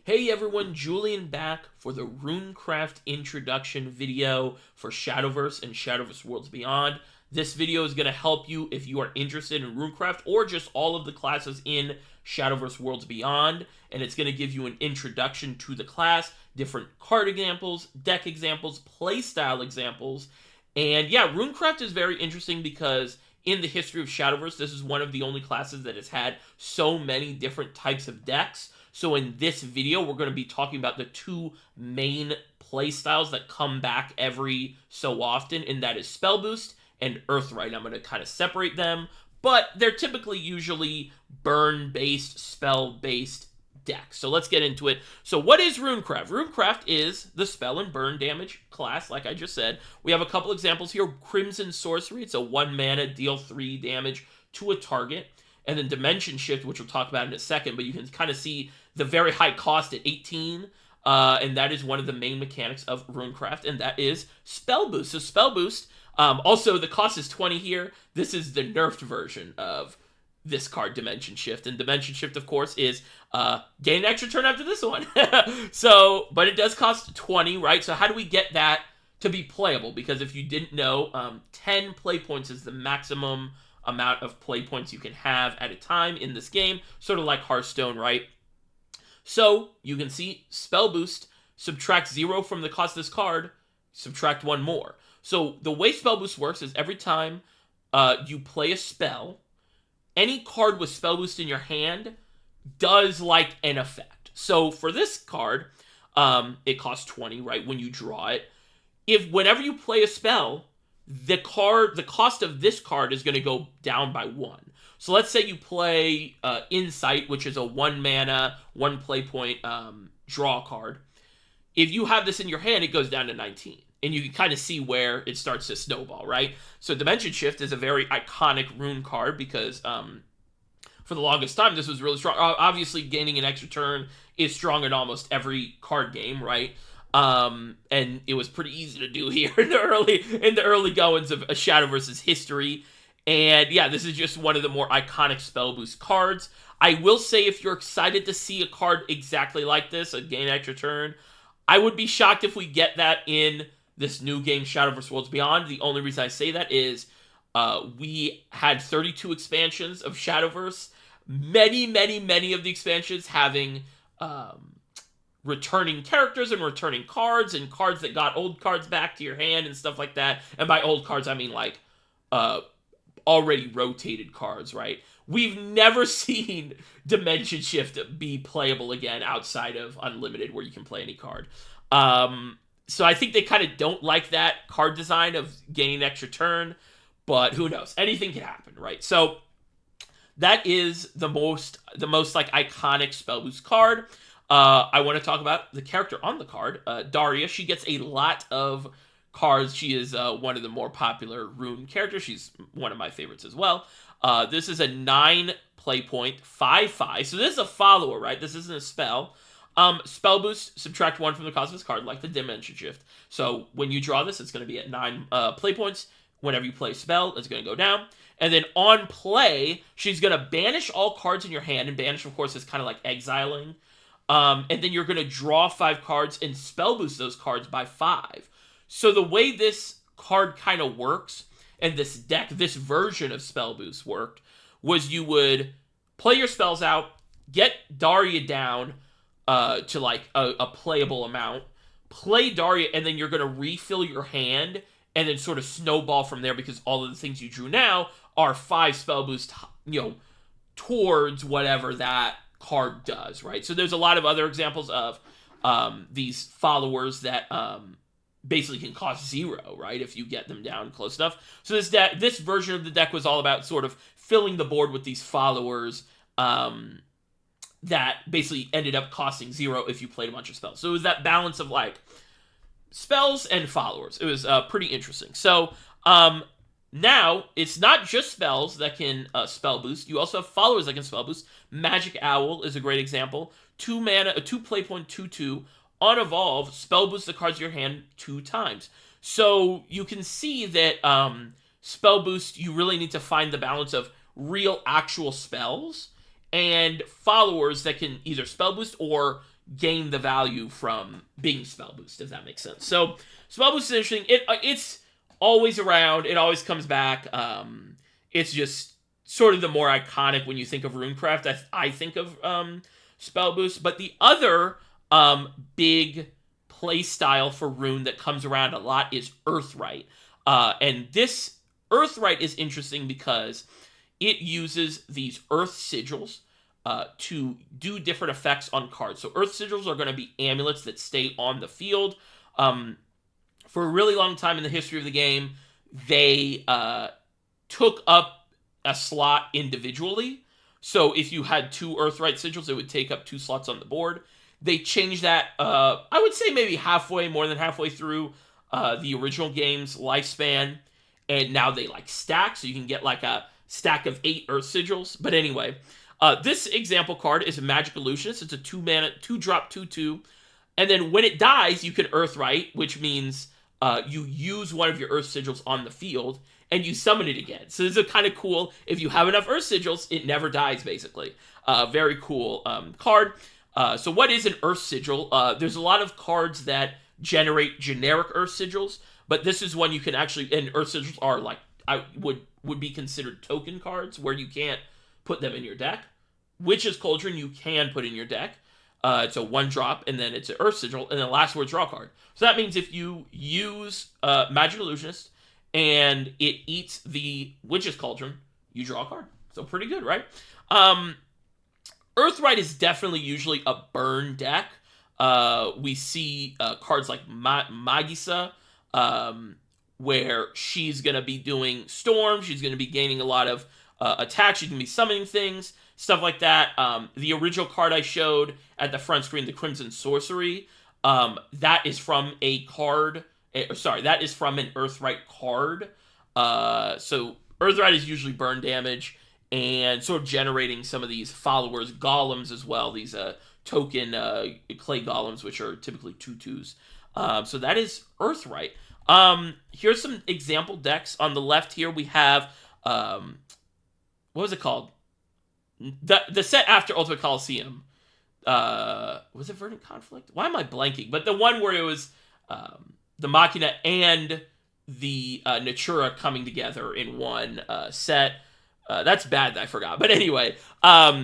Hey everyone, Julian back for the Runecraft introduction video for Shadowverse and Shadowverse Worlds Beyond. This video is going to help you if you are interested in Runecraft or just all of the classes in Shadowverse Worlds Beyond, and it's going to give you an introduction to the class, different card examples, deck examples, playstyle examples, and yeah, Runecraft is very interesting because in the history of Shadowverse, this is one of the only classes that has had so many different types of decks. So in this video, we're going to be talking about the two main playstyles that come back every so often, and that is Spell Boost and Earthight. I'm going to kind of separate them, but they're typically usually burn-based, spell-based decks. So let's get into it. So what is Runecraft? Runecraft is the spell and burn damage class, like I just said. We have a couple examples here. Crimson Sorcery. It's a 1 mana, deal 3 damage to a target. And then Dimension Shift, which we'll talk about in a second, but you can kind of see the very high cost at 18, and that is one of the main mechanics of Runecraft, and that is Spell Boost. So Spell Boost, also the cost is 20 here. This is the nerfed version of this card, Dimension Shift, and Dimension Shift, of course, is gain an extra turn after this one. So, but it does cost 20, right? So how do we get that to be playable? Because if you didn't know, 10 play points is the maximum amount of play points you can have at a time in this game, sort of like Hearthstone, right? So you can see Spell Boost, subtract 0 from the cost of this card, subtract 1 more. So the way Spell Boost works is every time you play a spell, any card with Spell Boost in your hand does like an effect. So for this card, it costs 20, right, when you draw it. Whenever you play a spell, the cost of this card is going to go down by 1. So let's say you play Insight, which is a 1 mana, 1 play point draw card. If you have this in your hand, it goes down to 19. And you can kind of see where it starts to snowball, right? So Dimension Shift is a very iconic rune card because for the longest time, this was really strong. Obviously, gaining an extra turn is strong in almost every card game, right? And it was pretty easy to do here in the early goings of Shadowverse's history. And yeah, this is just one of the more iconic Spell Boost cards. I will say if you're excited to see a card exactly like this, a gain extra turn, I would be shocked if we get that in this new game, Shadowverse Worlds Beyond. The only reason I say that is we had 32 expansions of Shadowverse. Many of the expansions having returning characters and returning cards and cards that got old cards back to your hand and stuff like that. And by old cards, I mean like already rotated cards, right? We've never seen Dimension Shift be playable again outside of Unlimited, where you can play any card. So I think they kind of don't like that card design of gaining an extra turn, but who knows? Anything can happen, right? So that is the most like iconic Spell Boost card. I want to talk about the character on the card, Daria. She gets a lot of cards. She is one of the more popular rune characters. She's one of my favorites as well. This is a 9 play point, 5/5. So this is a follower, right? This isn't a spell. Spell Boost, subtract 1 from the cost of this card, like the Dimension Shift. So when you draw this, it's going to be at 9 play points. Whenever you play a spell, it's going to go down. And then on play, she's going to banish all cards in your hand. And banish, of course, is kind of like exiling. And then you're going to draw 5 cards and Spell Boost those cards by 5. So the way this card kind of works, and this deck, this version of Spell Boost worked, was you would play your spells out, get Daria down to like a playable amount, play Daria, and then you're going to refill your hand, and then sort of snowball from there because all of the things you drew now are 5 Spell Boost, towards whatever that card does, right? So there's a lot of other examples of these followers that basically can cost 0, right, if you get them down close enough. So this version of the deck was all about sort of filling the board with these followers that basically ended up costing 0 if you played a bunch of spells. So it was that balance of like spells and followers. It was pretty interesting. So now it's not just spells that can Spell Boost. You also have followers that can Spell Boost. Magic Owl is a great example. 2 mana, a 2 play point, 2/2. On Evolve, Spell Boost the cards in your hand 2 times. So you can see that Spell Boost, you really need to find the balance of real, actual spells and followers that can either Spell Boost or gain the value from being spell boost, if that makes sense. So spell boost is interesting. It's always around. It always comes back. It's just sort of the more iconic when you think of Runecraft. I think of spell boost. But the other big play style for Rune that comes around a lot is Earthight. And this Earthight is interesting because it uses these Earth Sigils to do different effects on cards. So Earth Sigils are going to be amulets that stay on the field. For a really long time in the history of the game, they took up a slot individually. So if you had 2 Earthight Sigils, it would take up 2 slots on the board. They changed that, I would say maybe more than halfway through the original game's lifespan. And now they like stack, so you can get like a stack of 8 Earth Sigils. But anyway, this example card is a Magic Illusionist. It's a 2-mana, 2-drop, 2/2. And then when it dies, you can Earthight, which means you use one of your Earth Sigils on the field, and you summon it again. So this is kind of cool. If you have enough Earth Sigils, it never dies, basically. Very cool card. So what is an Earth Sigil? There's a lot of cards that generate generic Earth Sigils, but this is one you can actually, and Earth Sigils are like, would be considered token cards, where you can't put them in your deck. Witch's Cauldron you can put in your deck. It's a 1-drop, and then it's an Earth Sigil, and then last word draw card. So that means if you use Magic Illusionist, and it eats the Witch's Cauldron, you draw a card. So pretty good, right? Earthight is definitely usually a burn deck. We see cards like Magisa, where she's going to be doing Storm. She's going to be gaining a lot of attack. She's going to be summoning things, stuff like that. The original card I showed at the front screen, the Crimson Sorcery, that is from a card. That is from an Earthight card. So Earthight is usually burn damage, and sort of generating some of these followers, golems as well, these token clay golems, which are typically 2/2s. So that is Earthight. Here's some example decks. On the left here, we have, what was it called? The set after Ultimate Coliseum. Was it Verdant Conflict? Why am I blanking? But the one where it was the Machina and the Natura coming together in one set. That's bad that I forgot. But anyway,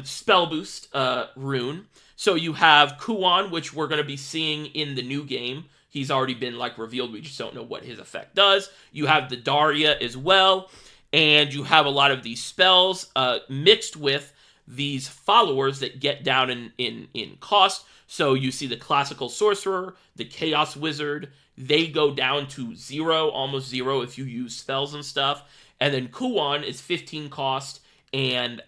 Spell Boost Rune. So you have Kuan, which we're going to be seeing in the new game. He's already been like revealed. We just don't know what his effect does. You have the Daria as well. And you have a lot of these spells mixed with these followers that get down in cost. So you see the Classical Sorcerer, the Chaos Wizard. They go down to 0, almost 0 if you use spells and stuff. And then Kuan is 15 cost, and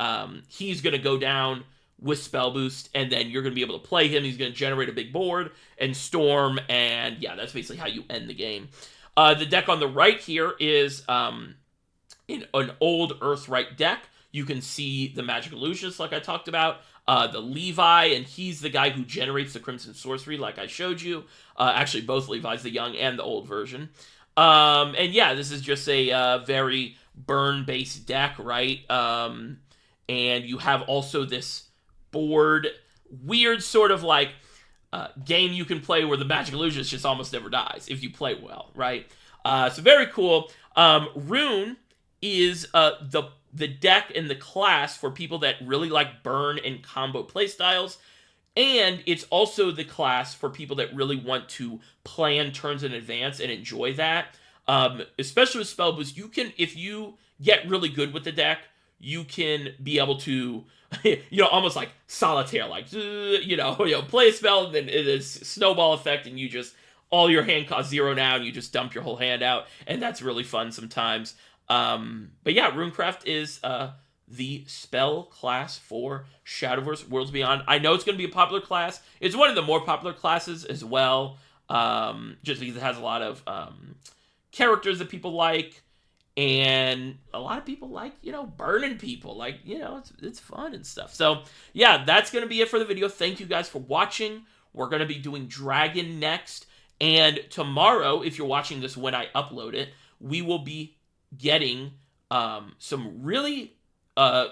he's going to go down with Spell Boost, and then you're going to be able to play him. He's going to generate a big board and Storm, and yeah, that's basically how you end the game. The deck on the right here is in an old Earthight deck. You can see the Magic Illusionist, like I talked about, the Levi, and he's the guy who generates the Crimson Sorcery, like I showed you. Actually, both Levi's, the young and the old version. And yeah, this is just a very burn-based deck, right? And you have also this board, weird sort of like game you can play where the Magic Illusionist just almost never dies if you play well, right? So very cool. Rune is the deck and the class for people that really like burn and combo playstyles. And it's also the class for people that really want to plan turns in advance and enjoy that. Especially with Spell Boost, you can, if you get really good with the deck, you can be able to, almost like solitaire, like, play a spell, and then it is snowball effect, and you just, all your hand costs 0 now, and you just dump your whole hand out, and that's really fun sometimes. But yeah, Runecraft is the spell class for Shadowverse Worlds Beyond. I know it's going to be a popular class. It's one of the more popular classes as well, just because it has a lot of characters that people like, and a lot of people like, burning people. Like, it's fun and stuff. So, yeah, that's going to be it for the video. Thank you guys for watching. We're going to be doing Dragon next, and tomorrow, if you're watching this when I upload it, we will be getting some really a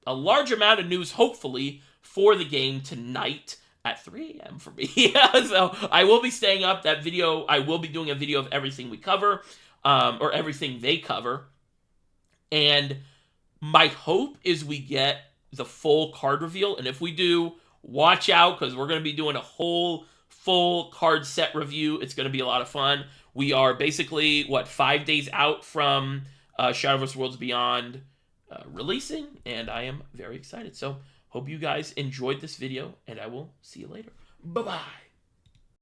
large amount of news, hopefully, for the game tonight. at 3 a.m. for me. Yeah, so I will be staying up. That video, I will be doing a video of everything we cover, or everything they cover. And my hope is we get the full card reveal. And if we do, watch out, because we're going to be doing a whole full card set review. It's going to be a lot of fun. We are basically, 5 days out from Shadowverse Worlds Beyond releasing, and I am very excited. So hope you guys enjoyed this video, and I will see you later. Bye-bye.